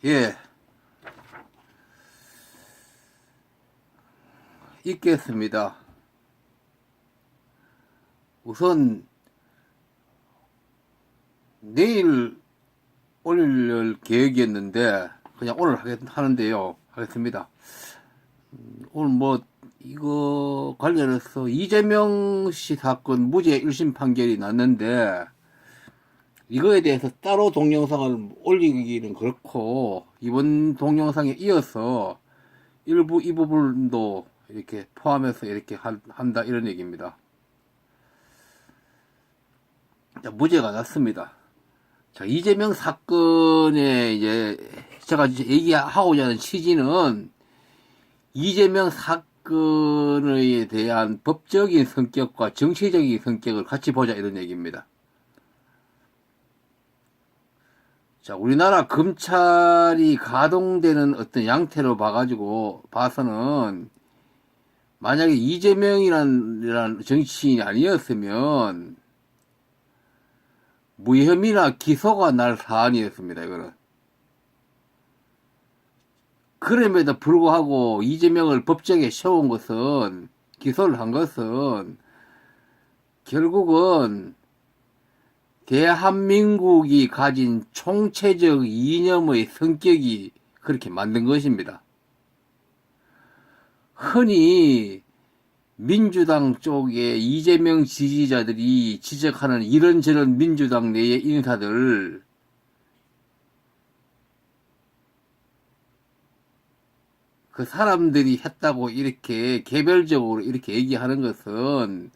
예, 있겠습니다. 우선 내일 올릴 계획이었는데 그냥 오늘 하는데요. 하겠습니다. 오늘 이거 관련해서 이재명 씨 사건 무죄 1심 판결이 났는데 이거에 대해서 따로 동영상을 올리기는 그렇고 이번 동영상에 이어서 일부 이 부분도 이렇게 포함해서 이렇게 한다 이런 얘기입니다. 자, 무죄가 났습니다. 자, 이재명 사건에 이제 제가 얘기하고자 하는 취지는 이재명 사건에 대한 법적인 성격과 정치적인 성격을 같이 보자 이런 얘기입니다. 자, 우리나라 검찰이 가동되는 어떤 양태로 봐서는 만약에 이재명이라는 정치인이 아니었으면 무혐의나 기소가 날 사안이었습니다, 이거는. 그럼에도 불구하고 이재명을 법정에 세운 것은, 기소를 한 것은, 결국은 대한민국이 가진 총체적 이념의 성격이 그렇게 만든 것입니다. 흔히 민주당 쪽에 이재명 지지자들이 지적하는 이런저런 민주당 내의 인사들, 그 사람들이 했다고 이렇게 개별적으로 이렇게 얘기하는 것은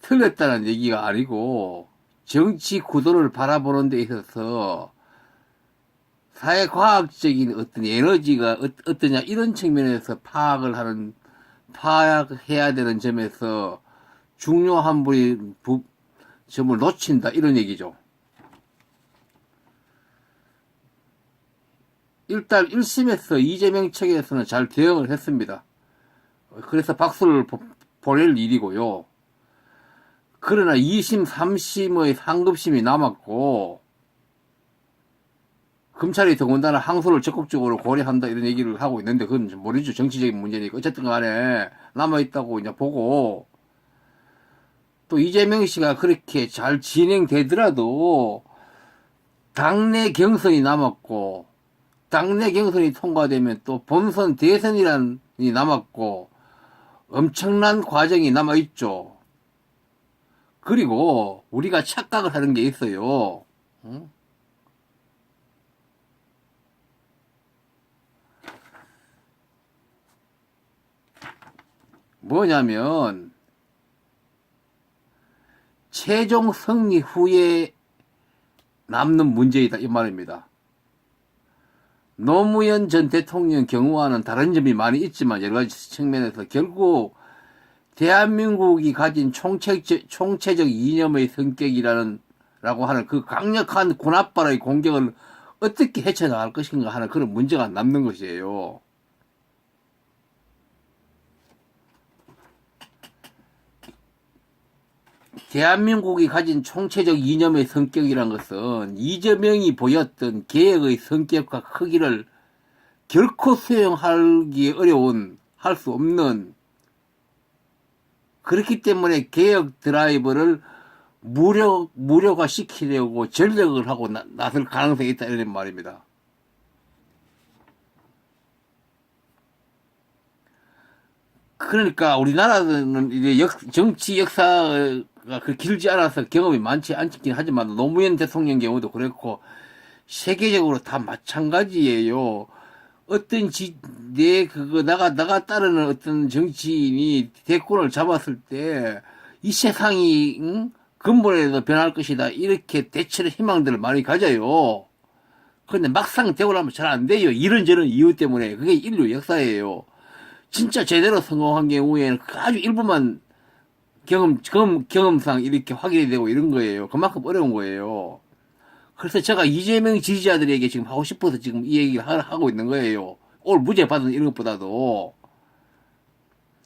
틀렸다는 얘기가 아니고 정치 구도를 바라보는 데 있어서 사회과학적인 어떤 에너지가 어떠냐 이런 측면에서 파악해야 되는 점에서 중요한 점을 놓친다 이런 얘기죠. 일단 1심에서 이재명 측에서는 잘 대응을 했습니다. 그래서 박수를 보낼 일이고요. 그러나 2심, 3심의 상급심이 남았고 검찰이 더군다나 항소를 적극적으로 고려한다 이런 얘기를 하고 있는데 그건 모르죠. 정치적인 문제니까. 어쨌든 간에 남아있다고 이제 보고 또 이재명 씨가 그렇게 잘 진행되더라도 당내 경선이 남았고 당내 경선이 통과되면 또 본선 대선이란이 남았고 엄청난 과정이 남아있죠. 그리고 우리가 착각을 하는 게 있어요. 응? 뭐냐면 최종 승리 후에 남는 문제이다 이 말입니다. 노무현 전 대통령 경우와는 다른 점이 많이 있지만 여러 가지 측면에서 결국 대한민국이 가진 총체적 이념의 성격이라고 하는 그 강력한 군합발의 공격을 어떻게 헤쳐나갈 것인가 하는 그런 문제가 남는 것이에요. 대한민국이 가진 총체적 이념의 성격이란 것은 이재명이 보였던 개혁의 성격과 크기를 결코 수용하기 어려운, 할 수 없는, 그렇기 때문에 개혁 드라이브를 무료화 시키려고 전력을 하고 나설 가능성이 있다 이런 말입니다. 그러니까 우리나라는 이제 정치 역사가 그 길지 않아서 경험이 많지 않긴 하지만 노무현 대통령 경우도 그랬고 세계적으로 다 마찬가지예요. 어떤 나가 따르는 어떤 정치인이 대권을 잡았을 때 이 세상이 근본에도 변할 것이다 이렇게 대체로 희망들을 많이 가져요. 그런데 막상 되고 나면 잘 안 돼요. 이런저런 이유 때문에. 그게 인류 역사예요. 진짜 제대로 성공한 경우에는 아주 일부만 경험상 이렇게 확인이 되고 이런 거예요. 그만큼 어려운 거예요. 그래서 제가 이재명 지지자들에게 지금 하고 싶어서 지금 이 얘기를 하고 있는 거예요. 오늘 무죄 받은 이런 것보다도.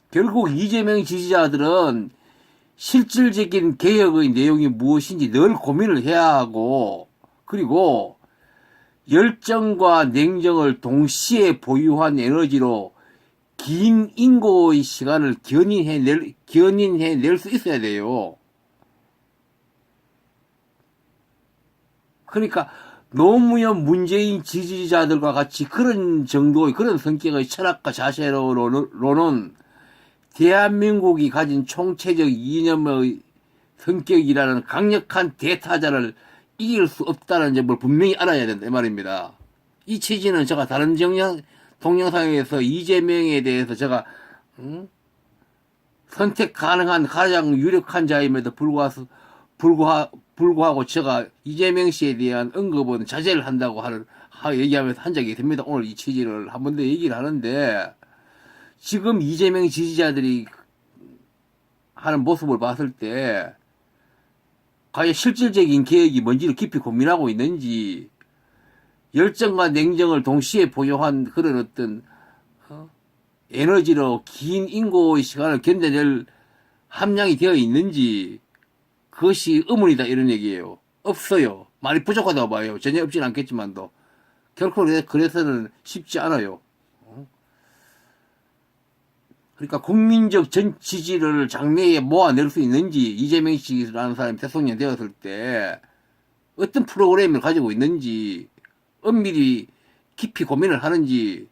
결국 이재명 지지자들은 실질적인 개혁의 내용이 무엇인지 늘 고민을 해야 하고, 그리고 열정과 냉정을 동시에 보유한 에너지로 긴 인고의 시간을 견인해낼 수 있어야 돼요. 그러니까 노무현 문재인 지지자들과 같이 그런 정도의 그런 성격의 철학과 자세로는 대한민국이 가진 총체적 이념의 성격이라는 강력한 대타자를 이길 수 없다는 점을 분명히 알아야 된다 이 말입니다. 이 취지는 제가 다른 동영상에서 이재명에 대해서 제가 선택 가능한 가장 유력한 자임에도 불구하고 제가 이재명 씨에 대한 언급은 자제를 한다고 얘기하면서 한 적이 있습니다. 오늘 이 취지를 한 번 더 얘기를 하는데, 지금 이재명 지지자들이 하는 모습을 봤을 때 과연 실질적인 계획이 뭔지를 깊이 고민하고 있는지, 열정과 냉정을 동시에 보유한 그런 어떤 에너지로 긴 인고의 시간을 견뎌낼 함량이 되어 있는지, 그것이 의문이다 이런 얘기예요. 없어요. 많이 부족하다고 봐요. 전혀 없진 않겠지만도 결코 그래서는 쉽지 않아요. 그러니까 국민적 전 지지를 장래에 모아낼 수 있는지, 이재명 씨라는 사람이 대통령 되었을 때 어떤 프로그램을 가지고 있는지 엄밀히 깊이 고민을 하는지,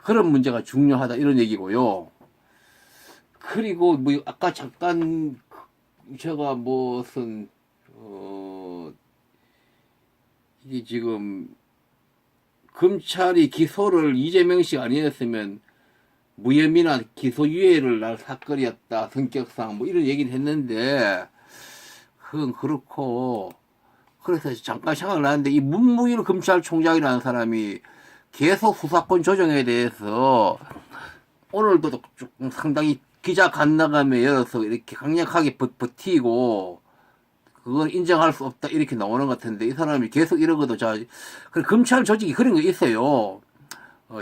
그런 문제가 중요하다 이런 얘기고요. 그리고 뭐 아까 잠깐 제가 무슨 이게 지금 검찰이 기소를 이재명 씨가 아니었으면 무혐의나 기소유예를 날 사건이었다 성격상 뭐 이런 얘기를 했는데, 그건 그렇고, 그래서 잠깐 생각나는데 이 문무일 검찰총장이라는 사람이 계속 수사권 조정에 대해서 오늘도 조금 상당히 기자 간담회 열어서 이렇게 강력하게 버티고 그건 인정할 수 없다 이렇게 나오는 것 같은데, 이 사람이 계속 이러거든. 검찰 조직이 그런 거 있어요.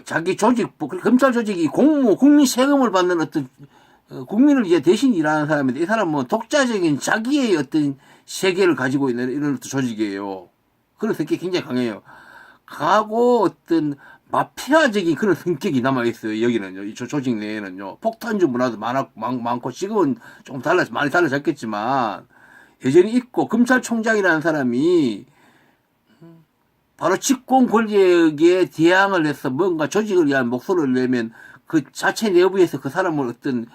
자기 조직, 검찰 조직이 국민 세금을 받는 어떤 국민을 이제 대신 일하는 사람인데, 이 사람은 독자적인 자기의 어떤 세계를 가지고 있는 이런 조직이에요. 그런 성격이 굉장히 강해요. 강하고 어떤 마피아적인 그런 성격이 남아있어요. 여기는요. 이 조직 내에는요. 폭탄주 문화도 많고, 지금은 조금 많이 달라졌겠지만, 여전히 있고, 검찰총장이라는 사람이 바로 집권 권력에 대항을 해서 뭔가 조직을 위한 목소리를 내면 그 자체 내부에서 그 사람을 어떤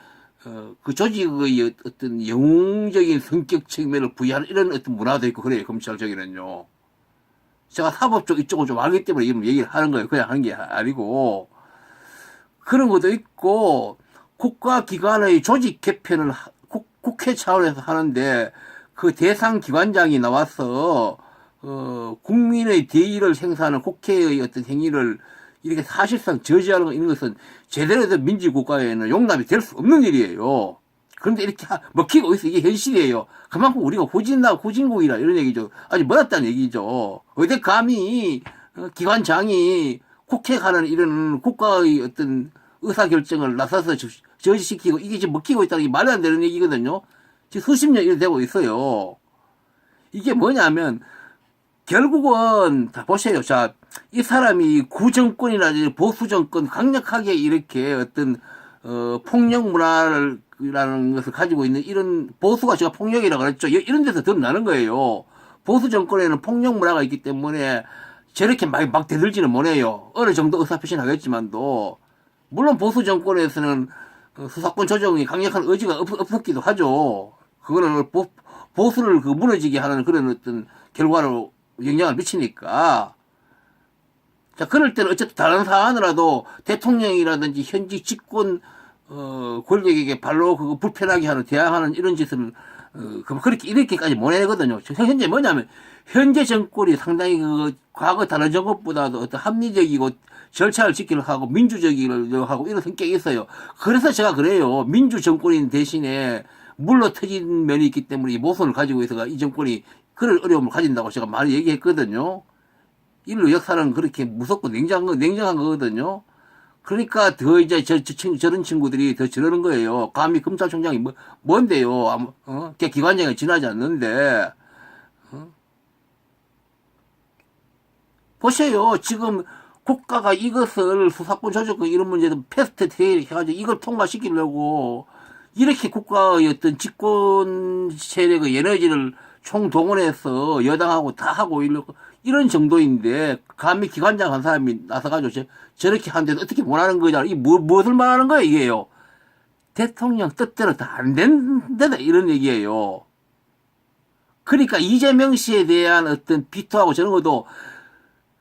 그 조직의 어떤 영웅적인 성격 측면을 부여하는 이런 어떤 문화도 있고 그래요. 검찰 쪽에는요. 제가 사법 쪽 이쪽을 좀 알기 때문에 이런 얘기를 하는 거예요. 그냥 하는 게 아니고. 그런 것도 있고, 국가기관의 조직 개편을 국회 차원에서 하는데, 그 대상 기관장이 나와서, 국민의 대의를 생사하는 국회의 어떤 행위를 이렇게 사실상 저지하는 거, 이런 것은 제대로 된 민주국가에는 용납이 될 수 없는 일이에요. 그런데 이렇게 먹히고 있어. 이게 현실이에요. 그만큼 우리가 후진국이라 이런 얘기죠. 아직 멀었다는 얘기죠. 어디 감히 기관장이 국회 가는 이런 국가의 어떤 의사결정을 나서서 저지시키고 이게 지금 먹히고 있다는 게 말이 안 되는 얘기거든요. 지금 수십 년 이렇게 되고 있어요. 이게 뭐냐면 결국은 다 보세요. 자, 이 사람이 구정권이라든지 보수정권 강력하게 이렇게 어떤 폭력 문화라는 것을 가지고 있는 이런 보수가 제가 폭력이라고 그랬죠. 이런 데서 드러나는 거예요. 보수 정권에는 폭력 문화가 있기 때문에 저렇게 막 대들지는 못해요. 어느 정도 의사표시는 하겠지만도, 물론 보수 정권에서는 수사권 조정이 강력한 의지가 없었기도 하죠. 그거는 보수를 무너지게 하는 그런 어떤 결과로 영향을 미치니까. 자, 그럴 때는 어쨌든 다른 사안이라도 대통령이라든지 현지 집권 권력에게 발로 그거 불편하게 하는 대항하는 이런 짓을 그렇게 이렇게까지 못해거든요. 현재 뭐냐면 현재 정권이 상당히 과거 다른 정권보다도 어떤 합리적이고 절차를 지키려고 하고 민주적이려고 하고 이런 성격이 있어요. 그래서 제가 그래요. 민주 정권인 대신에 물러 터진 면이 있기 때문에 이 모순을 가지고 있어가 이 정권이 그런 어려움을 가진다고 제가 많이 얘기했거든요. 인류 역사는 그렇게 무섭고 냉정한 거거든요. 그러니까 더 이제 저런 친구들이 더 저러는 거예요. 감히 검찰총장이 뭔데요? 걔 기관장이 지나지 않는데, 보세요. 지금 국가가 이것을 수사권 조정권 이런 문제도 패스트 트랙 해가지고 이걸 통과시키려고 이렇게 국가의 어떤 집권 세력의 에너지를 총동원해서 여당하고 다 하고 이런 정도인데 감히 기관장 한 사람이 나서가지고 저렇게 하는데 어떻게 못하는 거냐. 이게 무엇을 말하는 거예요 이게요. 대통령 뜻대로 다 안 된다 이런 얘기예요. 그러니까 이재명 씨에 대한 어떤 비토하고 저런 것도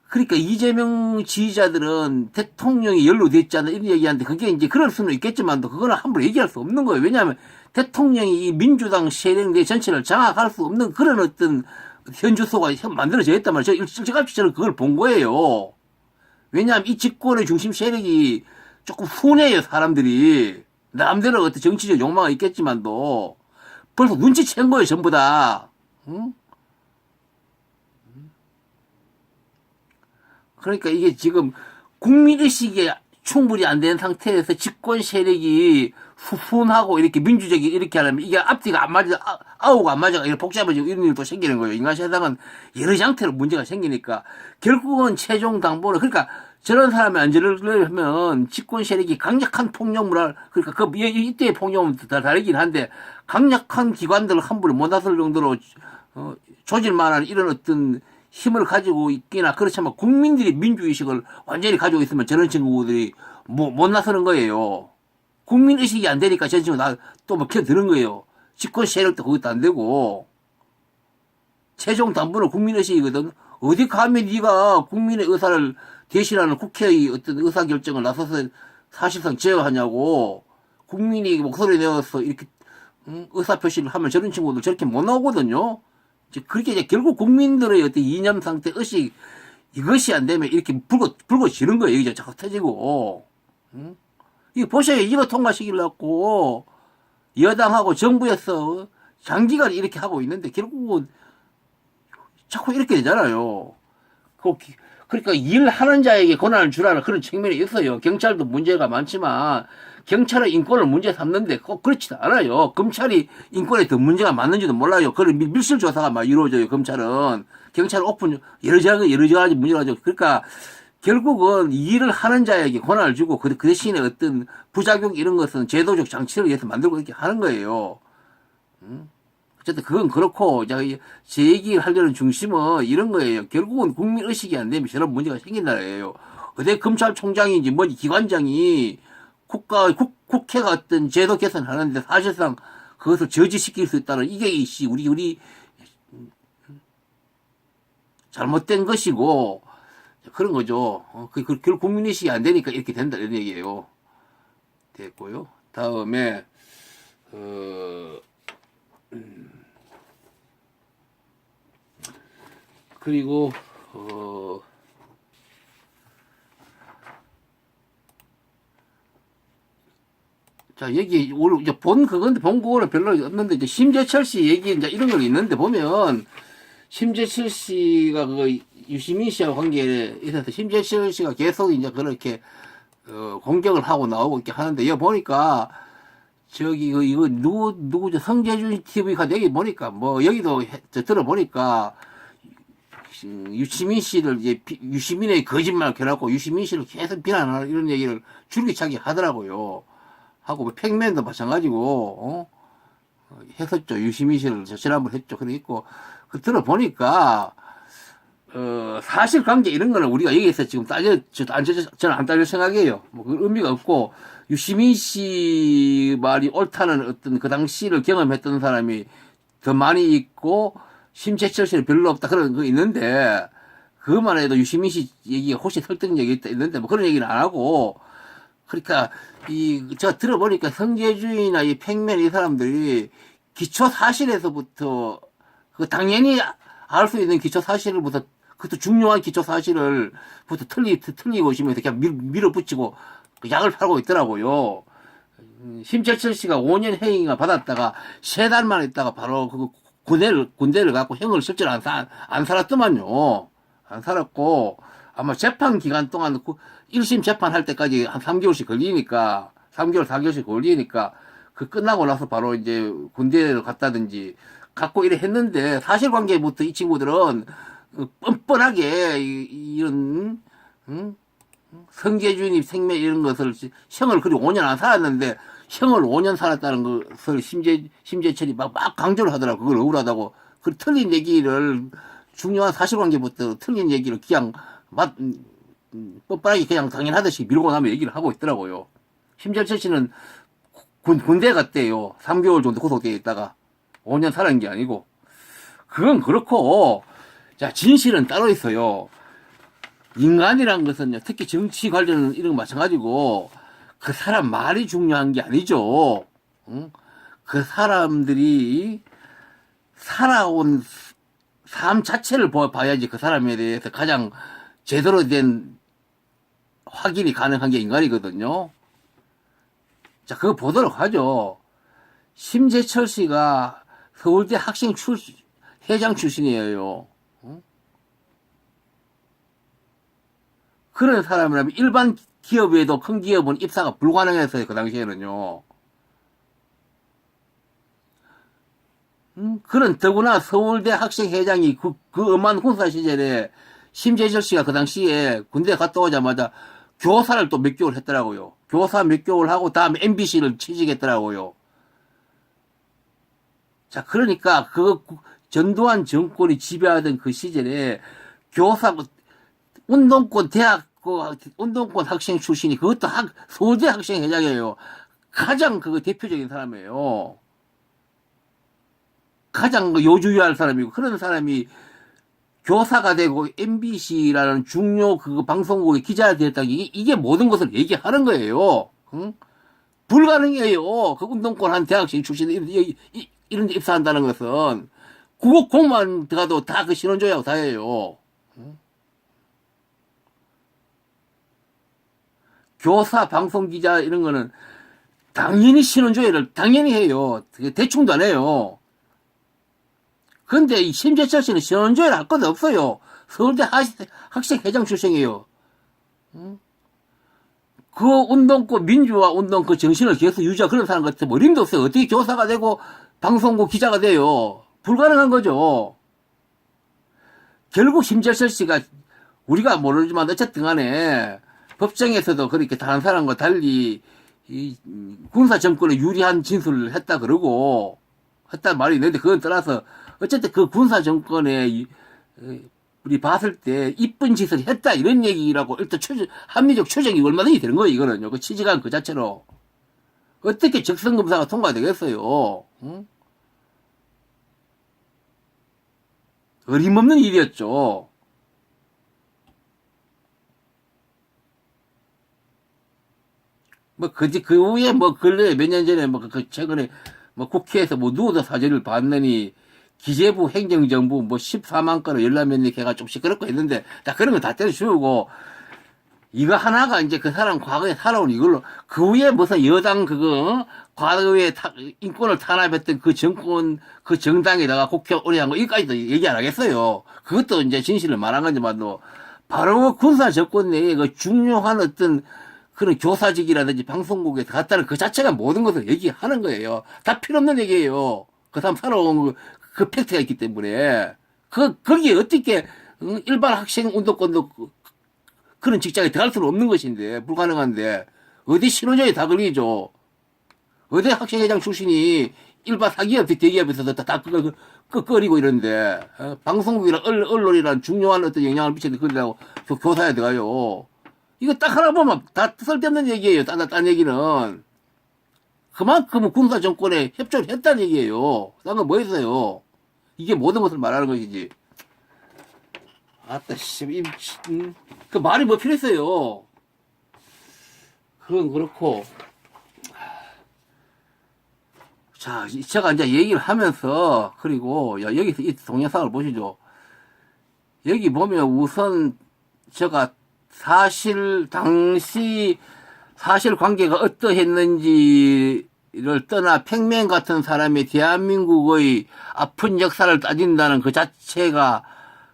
그러니까 이재명 지지자들은 대통령이 연루됐잖아 이런 얘기하는데 그게 이제 그럴 수는 있겠지만도 그거는 함부로 얘기할 수 없는 거예요. 왜냐하면 대통령이 이 민주당 세력 내 전체를 장악할 수 없는 그런 어떤 현주소가 만들어져 있단 말이에요. 일찌감치 저는 그걸 본 거예요. 왜냐하면 이 집권의 중심 세력이 조금 순해요 사람들이. 남들은 어떤 정치적 욕망이 있겠지만도 벌써 눈치챈 거예요 전부 다. 응? 그러니까 이게 지금 국민의식이 충분히 안 된 상태에서 집권 세력이 후순하고 이렇게 민주적이 이렇게 하려면 이게 앞뒤가 안 맞아, 아우가 안 맞아, 이렇게 복잡해지고 이런 일도 생기는 거예요. 인간 세상은 여러 장태로 문제가 생기니까 결국은 최종 당부는 그러니까 저런 사람이 안전을 하면 집권 세력이 강력한 폭력물을 그러니까 이때의 폭력은 다 다르긴 한데 강력한 기관들을 함부로 못 나설 정도로 조질 만한 이런 어떤 힘을 가지고 있기나 그렇지만 국민들이 민주의식을 완전히 가지고 있으면 저런 친구들이 못 나서는 거예요. 국민의식이 안 되니까 저런 친구 또뭐 켜드는 거예요. 집권 세력도 그것도 안 되고 최종 당부는 국민의식이거든. 어디 감히 네가 국민의 의사를 대신하는 국회의 어떤 의사결정을 나서서 사실상 제어하냐고 국민이 목소리 내어서 이렇게 의사표시를 하면 저런 친구들 저렇게 못 나오거든요. 그렇게 이제 결국 국민들의 어떤 이념 상태, 의식, 이것이 안 되면 이렇게 불거지는 거예요. 이게 자꾸 터지고. 응? 이거 보셔요. 이거 통과시키려고 여당하고 정부에서 장기간 이렇게 하고 있는데 결국은 자꾸 이렇게 되잖아요. 그러니까 일하는 자에게 권한을 주라는 그런 측면이 있어요. 경찰도 문제가 많지만 경찰은 인권을 문제 삼는데 꼭 그렇지도 않아요. 검찰이 인권에 더 문제가 많는지도 몰라요. 그런 밀실 조사가 막 이루어져요. 검찰은 경찰은 오픈 여러 가지 문제가 죠. 그러니까 결국은 일을 하는 자에게 권한을 주고 그 대신에 어떤 부작용 이런 것은 제도적 장치를 위해서 만들고 이렇게 하는 거예요. 어쨌든 그건 그렇고 제 얘기를 하려는 중심은 이런 거예요. 결국은 국민의식이 안 되면 저런 문제가 생긴다는 거예요. 어디 검찰총장인지 뭐지 기관장이 국회가 어떤 제도 개선하는데 사실상 그것을 저지시킬 수 있다는 이게 우리 잘못된 것이고 그런 거죠. 결국 국민의식이 안 되니까 이렇게 된다 이런 얘기예요. 됐고요. 다음에 그리고 자, 여기, 오늘, 이제 본 그거는 별로 없는데, 이제 심재철 씨 얘기, 이제 이런 거 있는데, 보면, 심재철 씨가 유시민 씨하고 관계에 있어서 심재철 씨가 계속 이제 그렇게, 공격을 하고 나오고 이렇게 하는데, 여기 보니까, 이거, 누구죠? 성재준 TV가 여기 보니까, 뭐, 여기도 들어보니까, 유시민 씨를 이제, 유시민의 거짓말 겨라고 유시민 씨를 계속 비난하는 이런 얘기를 줄기차게 하더라고요. 하고 뭐 팩맨도 마찬가지고 했었죠. 유시민 씨를 지난번 했죠. 그러고 들어보니까 사실관계 이런 거는 우리가 여기에서 지금 저는 안 따질 생각이에요. 뭐 그 의미가 없고 유시민 씨 말이 옳다는 어떤 그 당시를 경험했던 사람이 더 많이 있고 심재철 씨는 별로 없다 그런 거 있는데 그것만 해도 유시민 씨 얘기가 혹시 설득력이 있다 있는데 뭐 그런 얘기는 안 하고 그러니까 제가 들어보니까 성재주의나 이 팩맨 이 사람들이 기초 사실에서부터 당연히 알 수 있는 기초 사실을부터 그것도 중요한 기초 사실을부터 틀리고 있으면서 그냥 밀어붙이고 약을 팔고 있더라고요. 심재철 씨가 5년 행위가 받았다가 3달만 있다가 바로 군대를 갖고 형을 실제로 안 살았더만요. 안 살았고 아마 재판 기간 동안 1심 재판할 때까지 한 3개월씩 걸리니까 3개월 4개월씩 걸리니까 그 끝나고 나서 바로 이제 군대를 갔다든지 갖고 이래 했는데 사실관계부터 이 친구들은 뻔뻔하게 이런 응? 성계주님 생명 이런 것을 형을 그리 5년 안 살았는데 형을 5년 살았다는 것을 심재철이 막 강조를 하더라고. 그걸 억울하다고. 그 틀린 얘기를 중요한 사실관계부터 틀린 얘기를 그냥 뻔뻔하게 그냥 당연하듯이 밀고 나면 얘기를 하고 있더라고요. 심재철 씨는 군대 갔대요. 3개월 정도 구속되어 있다가 5년 살은 게 아니고. 그건 그렇고, 자, 진실은 따로 있어요. 인간이란 것은요, 특히 정치 관련 이런 거 마찬가지고, 그 사람 말이 중요한 게 아니죠. 응? 그 사람들이 살아온 삶 자체를 봐야지 그 사람에 대해서 가장 제대로 된 확인이 가능한 게 인간이거든요. 자, 그거 보도록 하죠. 심재철 씨가 서울대 회장 출신이에요. 응? 그런 사람이라면 일반 기업에도 큰 기업은 입사가 불가능했어요. 그 당시에는요. 그런 더구나 서울대 학생회장이 그 엄한 군사 시절에 심재철 씨가 그 당시에 군대 갔다 오자마자 교사를 또 몇 개월 했더라고요. 교사 몇 개월 하고 다음에 MBC를 취직했더라고요. 자, 그러니까 그 전두환 정권이 지배하던 그 시절에 교사 운동권 대학 운동권 학생 출신이 그것도 서울대 학생회장이에요. 가장 대표적인 사람이에요. 가장 요주유할 사람이고 그런 사람이 교사가 되고 MBC라는 중요 방송국의 기자가 되었다. 이게 모든 것을 얘기하는 거예요. 응? 불가능해요. 그 운동권 한 대학생 출신 이런 데 입사한다는 것은 국어공만 들어가도 다 그 신원조회하고 다예요. 응? 교사, 방송기자 이런 거는 당연히 신원조회를 당연히 해요. 대충도 안 해요. 근데 이 심재철 씨는 신원조회를 할 것도 없어요. 서울대 학생회장 출신이에요. 응? 그 운동권, 민주화 운동 그 정신을 계속 유지하고 그런 사람 같은 어림도 없어요. 어떻게 교사가 되고 방송국 기자가 돼요. 불가능한 거죠. 결국 심재철 씨가 우리가 모르지만 어쨌든 간에 법정에서도 그렇게 다른 사람과 달리 이 군사 정권에 유리한 진술을 했다 그러고 했단 말이 있는데 그건 떠나서 어쨌든 그 군사 정권에 우리 봤을 때 이쁜 짓을 했다 이런 얘기라고 일단 합리적 추정이 얼마든지 되는 거예요. 이거는요. 그 취지가 그 자체로 어떻게 적성검사가 통과되겠어요. 응? 어림없는 일이었죠. 그 후에 근래 몇 년 전에 최근에 국회에서 누구도 사진을 봤느니 기재부 행정정부 14만 건을 열람했니 걔가 좀 시끄럽고 했는데 다 그런 거 다 때려치우고 이거 하나가 이제 그 사람 과거에 살아온 이걸로 그 후에 무슨 여당 과거에 인권을 탄압했던 그 정권 그 정당에다가 국회 오래한 거 이까지도 얘기 안 하겠어요. 그것도 이제 진실을 말한 건지만도 바로 그 군사 정권 내에 그 중요한 어떤 그런 교사직이라든지 방송국에 갔다는 그 자체가 모든 것을 얘기하는 거예요. 다 필요 없는 얘기예요. 그 사람 살아온 그 팩트가 있기 때문에. 거기에 어떻게, 일반 학생 운동권도 그런 직장에 들어갈 수는 없는 것인데, 불가능한데, 어디 신호조에 다 걸리죠. 어디 학생회장 출신이 일반 사기업, 대기업에서도 다 끄거리고 이러는데, 방송국이랑 언론이란 중요한 어떤 영향을 미치는 그러라고 교사에 들어가요. 이거 딱 하나 보면 다 쓸데없는 얘기예요. 딴 얘기는. 그만큼 군사 정권에 협조를 했다는 얘기예요. 딴 건 뭐 있어요? 이게 모든 것을 말하는 것이지. 아따, 그 말이 뭐 필요했어요. 그건 그렇고. 자, 제가 이제 얘기를 하면서, 그리고, 여기서 이 동영상을 보시죠. 여기 보면 우선, 제가 당시 사실관계가 어떠했는지를 떠나 평면 같은 사람이 대한민국의 아픈 역사를 따진다는 그 자체가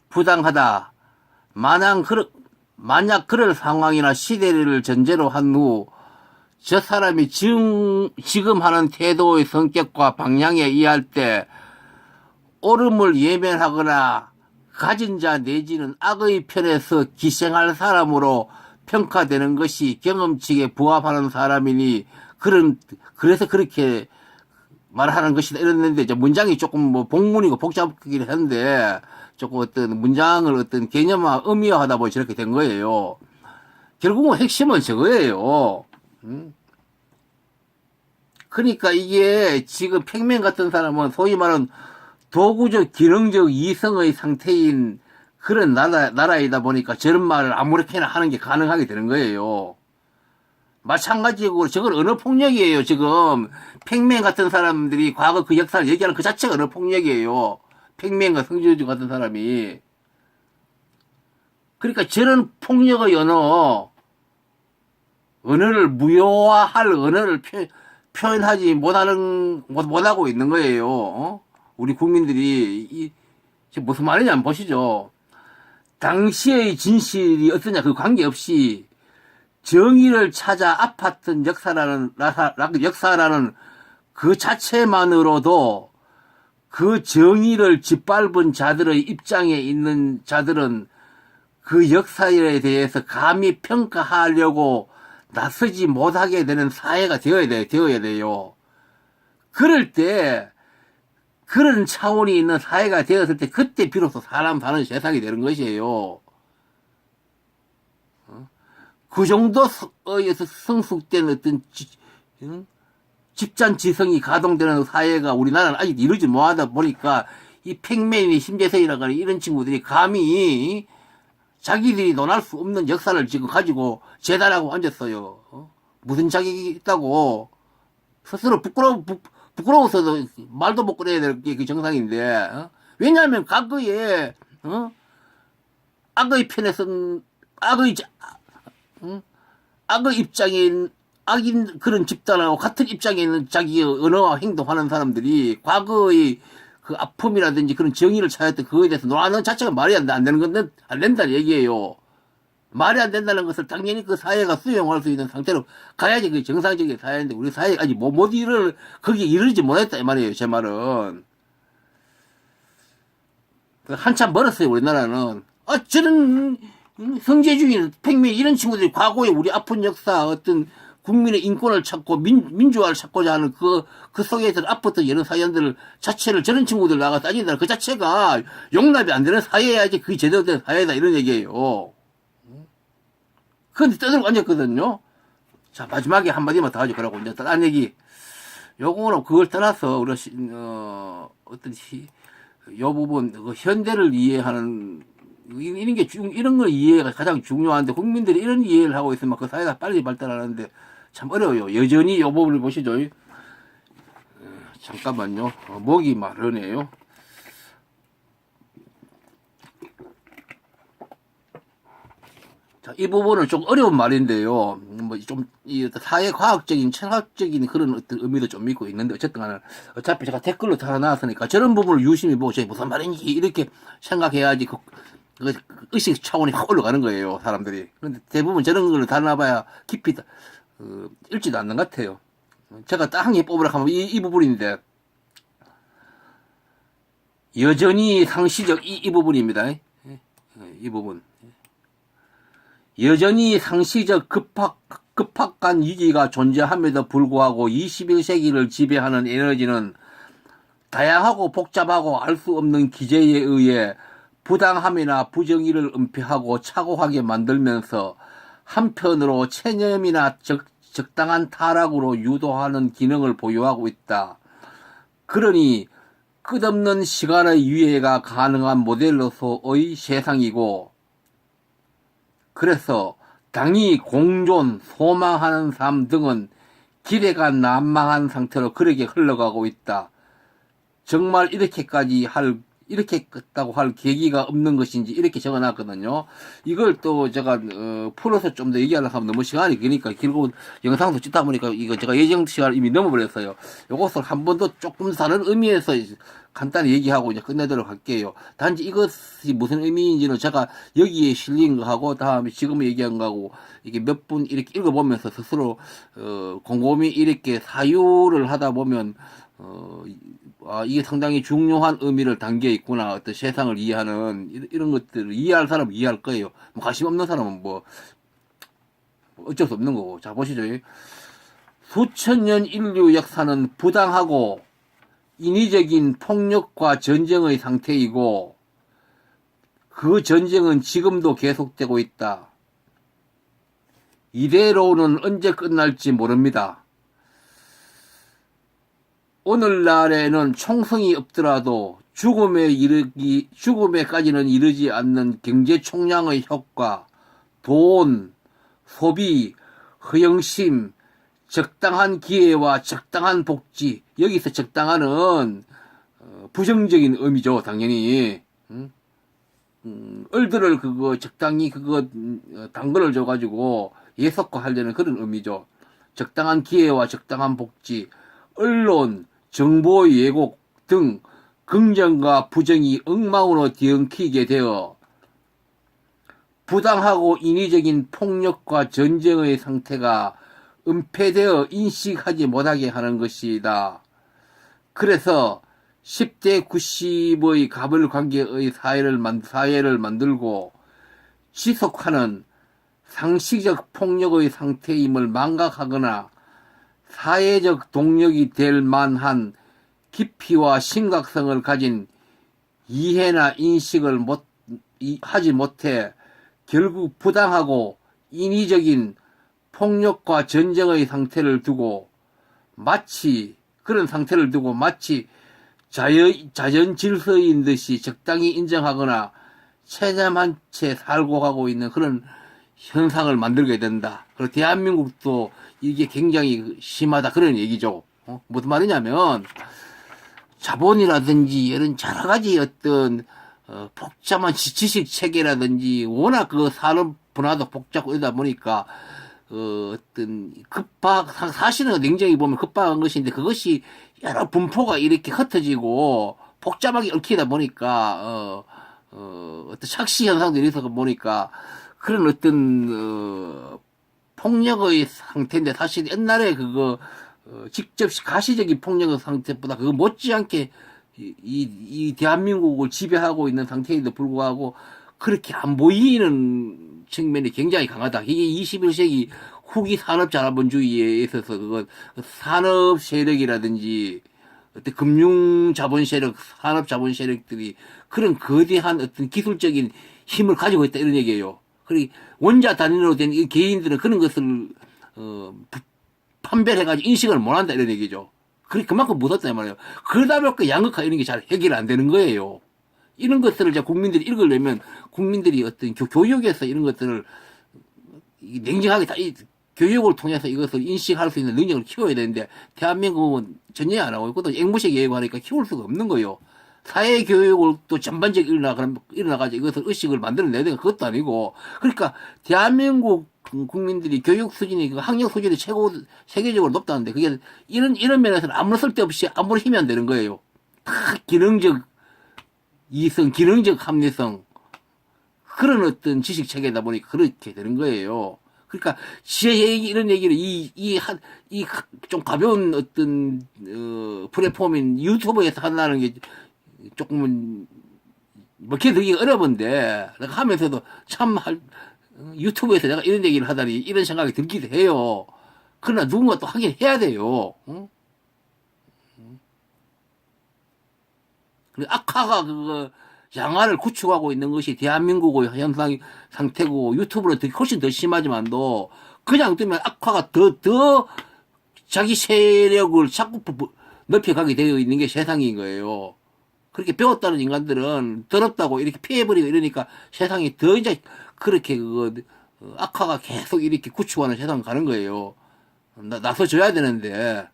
부당하다. 만약 그럴 상황이나 시대를 전제로 한 후 저 사람이 지금 하는 태도의 성격과 방향에 의할 때 옳음을 예면하거나 가진 자 내지는 악의 편에서 기생할 사람으로 평가되는 것이 경험칙에 부합하는 사람이니 그래서 그렇게 말하는 것이다 이랬는데 이제 문장이 조금 뭐 복문이고 복잡하긴 한데 조금 어떤 문장을 어떤 개념화 의미화하다 보니 저렇게 된 거예요. 결국은 핵심은 저거예요. 그러니까 이게 지금 팽맨 같은 사람은 소위 말하는 도구적 기능적 이성의 상태인 그런 나라이다 보니까 저런 말을 아무렇게나 하는 게 가능하게 되는 거예요. 마찬가지고 저건 언어폭력이에요. 지금 팽맨 같은 사람들이 과거 그 역사를 얘기하는 그 자체가 언어폭력이에요. 팽맨과 성주주 같은 사람이. 그러니까 저런 폭력의 언어를 무효화할 언어를 표현하지 못하고 있는 거예요. 우리 국민들이 무슨 말이냐 한번 보시죠. 당시의 진실이 어떠냐 그 관계없이 정의를 찾아 아팠던 역사라는 그 자체만으로도 그 정의를 짓밟은 자들의 입장에 있는 자들은 그 역사에 대해서 감히 평가하려고 나서지 못하게 되는 사회가 되어야 돼요. 그럴 때, 그런 차원이 있는 사회가 되었을 때, 그때 비로소 사람 사는 세상이 되는 것이에요. 그 정도에서 성숙된 어떤 집단지성이 가동되는 사회가 우리나라는 아직 이루지 못하다 보니까 이 팽맨이 심재선이라고 하는 이런 친구들이 감히 자기들이 논할 수 없는 역사를 지금 가지고 재단하고 앉았어요. 무슨 자격이 있다고 스스로 부끄러워서도 말도 못 꺼내야 될 게 그 정상인데 왜냐하면 과거에 악의 편에서는 악의 입장인 악인 그런 집단하고 같은 입장에 있는 자기의 언어와 행동하는 사람들이 과거의 그 아픔이라든지 그런 정의를 찾았던 그거에 대해서 논하는 자체가 말이 안 되는 건데 안 된다는 얘기예요. 말이 안 된다는 것을 당연히 그 사회가 수용할 수 있는 상태로 가야지 그게 정상적인 사회인데 우리 사회가 아직 거기에 이르지 못했다 이 말이에요. 제 말은. 한참 멀었어요 우리나라는. 저는 성재주의, 팽맨 이런 친구들이 과거에 우리 아픈 역사 어떤 국민의 인권을 찾고 민주화를 찾고자 하는 그 속에서 아팠던 여러 사연들 자체를 저런 친구들 나가 따진다. 그 자체가 용납이 안 되는 사회야지 그게 제대로 된 사회다 이런 얘기예요. 그런데 떠들고 앉았거든요. 자 마지막에 한마디만 더 하죠. 그러고 이제 딴 얘기. 요거는 그걸 떠나서 우리가 요 부분 그 현대를 이해하는 이런 걸 이해가 가장 중요한데 국민들이 이런 이해를 하고 있으면 그 사회가 빨리 발달하는데 참 어려워요. 여전히 이 부분을 보시죠. 잠깐만요. 목이 마르네요. 자, 이 부분은 좀 어려운 말인데요. 이 사회과학적인, 철학적인 그런 어떤 의미도 좀 있고 있는데, 어쨌든 간에, 어차피 제가 댓글로 다 나왔으니까, 저런 부분을 유심히 보고, 저게 무슨 말인지, 이렇게 생각해야지, 의식 차원이 확 올라가는 거예요, 사람들이. 그런데 대부분 저런 걸 다뤄봐야 깊이, 읽지도 않는 것 같아요. 제가 딱 한 개 뽑으라 하면 이 부분인데, 여전히 상시적 이 부분입니다. 이 부분. 여전히 상시적 급박한 위기가 존재함에도 불구하고 21세기를 지배하는 에너지는 다양하고 복잡하고 알 수 없는 기제에 의해 부당함이나 부정의를 은폐하고 착오하게 만들면서 한편으로 체념이나 적당한 타락으로 유도하는 기능을 보유하고 있다. 그러니 끝없는 시간의 유예가 가능한 모델로서의 세상이고 그래서 당이 공존, 소망하는 삶 등은 기대가 난망한 상태로 그렇게 흘러가고 있다. 정말 이렇게까다고 할 계기가 없는 것인지 이렇게 적어놨거든요. 이걸 또 제가 풀어서 좀 더 얘기하려고 하면 너무 시간이 기니까 길고 영상도 찍다 보니까 이거 제가 예정 시간을 이미 넘어버렸어요. 이것을 한 번 더 조금 다른 의미에서 간단히 얘기하고 이제 끝내도록 할게요. 단지 이것이 무슨 의미인지는 제가 여기에 실린 거하고 다음에 지금 얘기한 거하고 이게 몇 분 이렇게 읽어보면서 스스로 곰곰이 이렇게 사유를 하다 보면 아, 이게 상당히 중요한 의미를 담겨 있구나. 어떤 세상을 이해하는, 이런 것들을 이해할 사람은 이해할 거예요. 뭐 관심 없는 사람은 뭐, 어쩔 수 없는 거고. 자, 보시죠. 수천 년 인류 역사는 부당하고 인위적인 폭력과 전쟁의 상태이고, 그 전쟁은 지금도 계속되고 있다. 이대로는 언제 끝날지 모릅니다. 오늘날에는 총성이 없더라도 죽음에까지는 이르지 않는 경제 총량의 효과, 돈, 소비, 허영심, 적당한 기회와 적당한 복지. 여기서 적당한은 부정적인 의미죠, 당연히. 얼들을 적당히 당근을 줘가지고 예속화하려는 그런 의미죠. 적당한 기회와 적당한 복지, 언론, 정보 왜곡 등 긍정과 부정이 엉망으로 뒤엉키게 되어 부당하고 인위적인 폭력과 전쟁의 상태가 은폐되어 인식하지 못하게 하는 것이다. 그래서 10대 90의 가불관계의 사회를 만들고 지속하는 상시적 폭력의 상태임을 망각하거나 사회적 동력이 될 만한 깊이와 심각성을 가진 이해나 인식을 하지 못해 결국 부당하고 인위적인 폭력과 전쟁의 상태를 두고 마치 자연 질서인 듯이 적당히 인정하거나 체념한 채 살고 가고 있는 그런 현상을 만들게 된다. 그리고 대한민국도 이게 굉장히 심하다. 그런 얘기죠. 무슨 말이냐면, 자본이라든지 이런 여러 가지 어떤, 복잡한 지식 체계라든지, 워낙 그 산업 분야도 복잡하고 이러다 보니까, 어떤 사실은 냉정히 보면 급박한 것인데, 그것이 여러 분포가 이렇게 흩어지고, 복잡하게 얽히다 보니까, 어떤 착시 현상들이 있어서 보니까, 그런 어떤, 폭력의 상태인데, 사실 옛날에 직접 가시적인 폭력의 상태보다 그거 못지않게 이 대한민국을 지배하고 있는 상태에도 불구하고 그렇게 안 보이는 측면이 굉장히 강하다. 이게 21세기 후기 산업자본주의에 있어서 산업 세력이라든지 어떤 금융 자본 세력, 산업 자본 세력들이 그런 거대한 어떤 기술적인 힘을 가지고 있다 이런 얘기예요. 그리고 원자 단위로 된 이 개인들은 그런 것을 판별해가지고 인식을 못한다 이런 얘기죠. 그만큼 못했다 이 말이에요. 그러다 보니까 양극화 이런 게 잘 해결 안 되는 거예요. 이런 것들을 이제 국민들이 읽으려면 국민들이 어떤 교육에서 이런 것들을 냉정하게 교육을 통해서 이것을 인식할 수 있는 능력을 키워야 되는데 대한민국은 전혀 안 하고 있고 앵무새 교육하니까 키울 수가 없는 거예요. 사회교육을 또 전반적으로 일어나가지고 이것을 의식을 만들어내야 되는 그것도 아니고 그러니까 대한민국 국민들이 교육 수준이 학력 수준이 세계적으로 높다는데 그게 이런 면에서는 아무런 쓸데없이 아무런 힘이 안 되는 거예요. 다 기능적 이성, 기능적 합리성 그런 어떤 지식 체계다 보니까 그렇게 되는 거예요. 그러니까 이런 얘기를 좀 가벼운 어떤 플랫폼인 유튜브에서 한다는 게 조금은 먹혀들기 어려운데 내가 하면서도 참 유튜브에서 내가 이런 얘기를 하다니 이런 생각이 들기도 해요. 그러나 누군가 또 하긴 해야 돼요. 응? 악화가 양화를 구축하고 있는 것이 대한민국의 현상 상태고 유튜브는 훨씬 더 심하지만도 그냥 뜨면 악화가 더 자기 세력을 자꾸 넓혀가게 되어 있는 게 세상인 거예요. 그렇게 배웠다는 인간들은 더럽다고 이렇게 피해버리고 이러니까 세상이 더 이제 그렇게 악화가 계속 이렇게 구축하는 세상 가는 거예요. 나서줘야 되는데.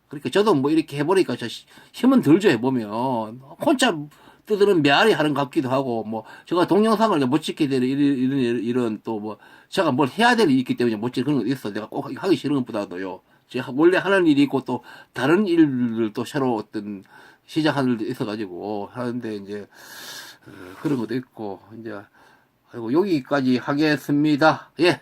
그러니까 저도 뭐 이렇게 해보니까 저 힘은 들죠 해보면. 혼자 뜨드는 메아리 하는 것 같기도 하고, 뭐, 제가 동영상을 못 찍게 되는 이런 또 뭐, 제가 뭘 해야 될 일이 있기 때문에 못 찍는 건 있어. 내가 꼭 하기 싫은 것보다도요. 제가 원래 하는 일이 있고 또 다른 일을 또 새로 어떤 시작하는 일도 있어가지고 하는데 이제, 그런 것도 있고, 이제, 아이고, 여기까지 하겠습니다. 예.